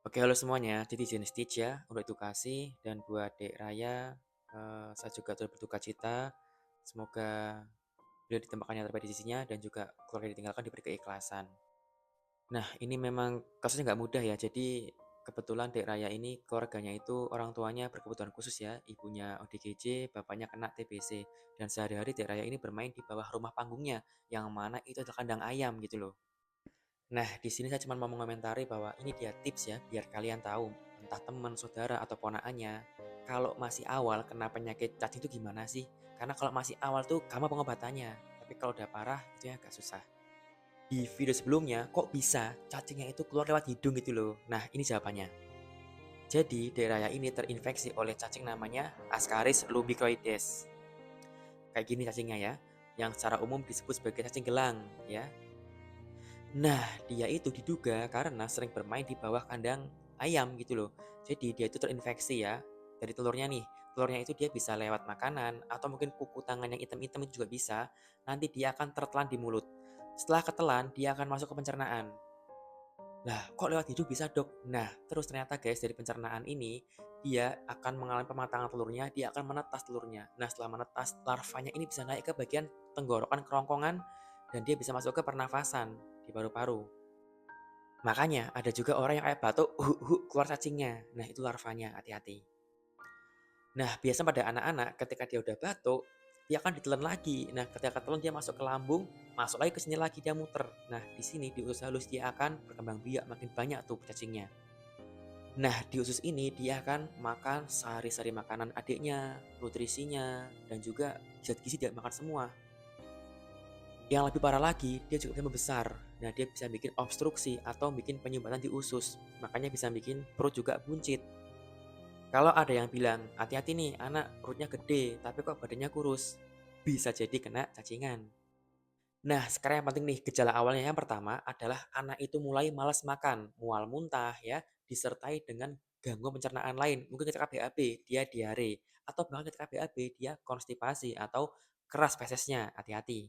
Oke, halo semuanya. Jadi izin Stitch ya untuk edukasi dan buat Dek Raya, saya juga turut berduka cita. Semoga beliau ditempatkan yang terbaik di sisinya dan juga keluarga yang ditinggalkan diberi keikhlasan. Nah, ini memang kasusnya nggak mudah ya. Jadi kebetulan Dek Raya ini keluarganya itu orang tuanya berkebutuhan khusus ya. Ibunya ODGJ, bapaknya kena TBC. Dan sehari-hari Dek Raya ini bermain di bawah rumah panggungnya, yang mana itu adalah kandang ayam gitu loh. Nah, di sini saya cuma mau mengomentari bahwa ini dia tips ya, biar kalian tahu, entah teman, saudara, atau ponakannya, kalau masih awal kena penyakit cacing itu gimana sih? Karena kalau masih awal tuh gampang pengobatannya, tapi kalau udah parah itu ya agak susah. Di video sebelumnya, kok bisa cacingnya itu keluar lewat hidung gitu loh? Nah, ini jawabannya. Jadi, daerah ini terinfeksi oleh cacing namanya Ascaris lumbricoides. Kayak gini cacingnya ya, yang secara umum disebut sebagai cacing gelang ya. Nah, dia itu diduga karena sering bermain di bawah kandang ayam gitu loh. Jadi dia itu terinfeksi ya dari telurnya nih. Telurnya itu dia bisa lewat makanan atau mungkin kuku tangan yang hitam-hitam itu juga bisa. Nanti dia akan tertelan di mulut. Setelah ketelan, dia akan masuk ke pencernaan. Lah, kok lewat hidung bisa, Dok? Nah, terus ternyata guys, dari pencernaan ini, dia akan mengalami pematangan telurnya, dia akan menetas telurnya. Nah, setelah menetas, larvanya ini bisa naik ke bagian tenggorokan kerongkongan, dan dia bisa masuk ke pernafasan di paru-paru. Makanya ada juga orang yang kayak batuk, keluar cacingnya. Nah, itu larvanya, hati-hati. Nah, biasa pada anak-anak ketika dia udah batuk, dia akan ditelan lagi. Nah, ketika ketelan dia masuk ke lambung, masuk lagi ke sini lagi dia muter. Nah, di sini di usus halus dia akan berkembang biak makin banyak tuh cacingnya. Nah, di usus ini dia akan makan sari-sari makanan adiknya, nutrisinya, dan juga zat gizi dia makan semua. Yang lebih parah lagi, dia juga bisa membesar. Nah, dia bisa bikin obstruksi atau bikin penyumbatan di usus. Makanya bisa bikin perut juga buncit. Kalau ada yang bilang, hati-hati nih, anak perutnya gede, tapi kok badannya kurus. Bisa jadi kena cacingan. Nah, sekarang yang penting nih, gejala awalnya yang pertama adalah anak itu mulai malas makan, mual muntah ya, disertai dengan gangguan pencernaan lain. Mungkin ketika BAB, dia diare. Atau bahkan ketika BAB, dia konstipasi atau keras fesesnya, hati-hati.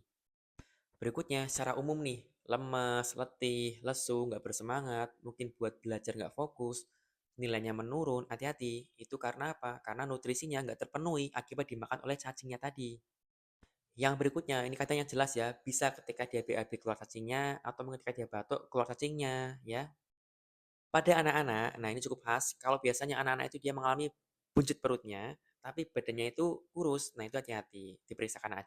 Berikutnya, secara umum nih, lemas, letih, lesu, nggak bersemangat, mungkin buat belajar nggak fokus, nilainya menurun, hati-hati. Itu karena apa? Karena nutrisinya nggak terpenuhi akibat dimakan oleh cacingnya tadi. Yang berikutnya, ini katanya jelas ya, bisa ketika dia BAB keluar cacingnya, atau mungkin ketika dia batuk keluar cacingnya, ya. Pada anak-anak, nah ini cukup khas, kalau biasanya anak-anak itu dia mengalami buncit perutnya, tapi badannya itu kurus, nah itu hati-hati, diperiksakan aja.